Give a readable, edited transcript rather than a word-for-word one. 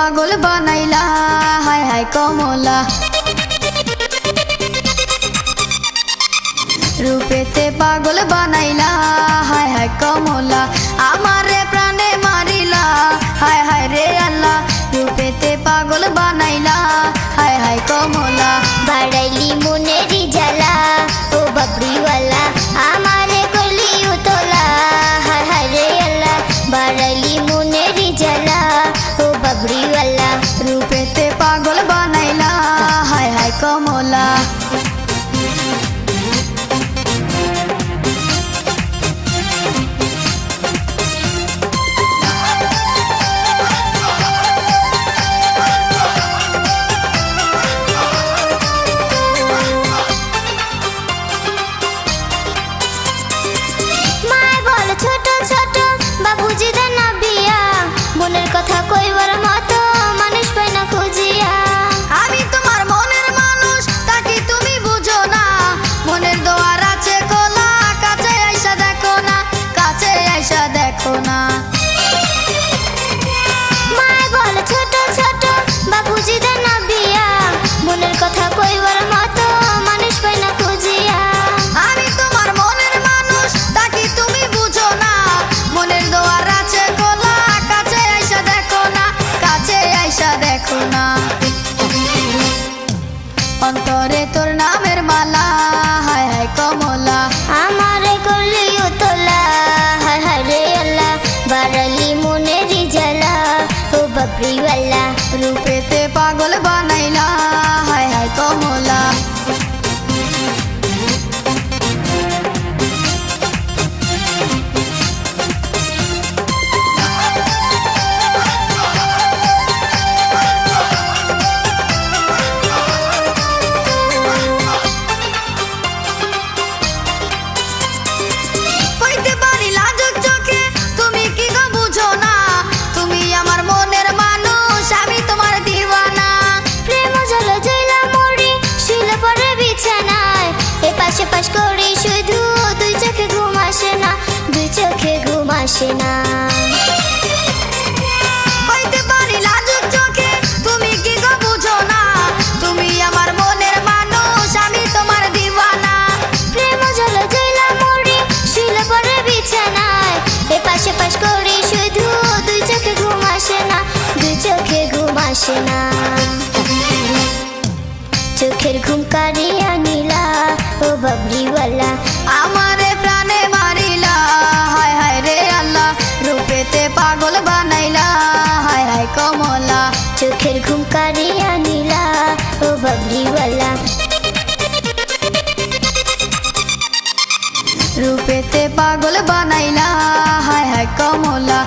পাগল বানাইলা হায় হায় কমলা রূপেতে পাগল বানাইলা হায় হায় কমলা আমারে প্রাণে মারিলা হায় হায় রে আল্লাহ রূপেতে পাগল বানাইলা হায় হায় কমলা বাড়াইলি মনেরি জ্বালা ও বাবরিওয়ালা আমারে করলি উতলা হায় হায় রে আল্লাহ বাড়াইলি মনেরি জ্বালা ও বাবরিওয়ালা রূপেতে পাগল বানাইলা হায় হায় কমলা বাবুজি দেন না বিয়া মনের কথা কইবার মতো মানুষ পাই না খুঁজিয়া আমি তোমার মনের মানুষ তাকে তুমি বুঝো না মনের দোয়ার আছে খোলা কাছে আইসা দেখো না কাছে আইসা দেখো না মায় বলে ছোট ছোট বাবুজি দেন না বিয়া মনের কথা কইবার মতো মানুষ পাই না খুঁজিয়া আমি তোমার মনের মানুষ তাকে তুমি বুঝো না মনের দোয়ার আছে খোলা কাছে আইসা দেখো না কাছে আইসা দেখো না অন্তরে তোর নামের মালা হায় হায় কমলা আমারে করলি উতলা হায় হায় রে আল্লাহ বাড়ালি মনেরি জ্বালা ও বাবরিওয়ালা রূপেতে পাগল বানাইলা হায় হায় কমলা পাশ করি শুধু দুই চোখে ঘুম আসে না দুই চোখে ঘুম আসে না হইতে পারি লাজুক চোখে তুমি কি গো বুঝো না তুমি আমার মনের মানুষ আমি তোমার দিওয়ানা প্রেম জলে জইলা মরি শুলে পরে বিছানায় পাশে পাশ করি শুধু দুই চোখে ঘুম আসে না দুই চোখে ঘুম আসে না চোখের ঘুম কারিয়া নীলা ও বাবরিওয়ালা আমারে প্রাণে মারিলা হায় হায় রে আল্লাহ রূপেতে পাগল বানাইলা হায় হায় কমলা চোখের ঘুম কারিয়া নীলা ও বাবরিওয়ালা রূপেতে পাগল বানাইলা হায় হায় কমলা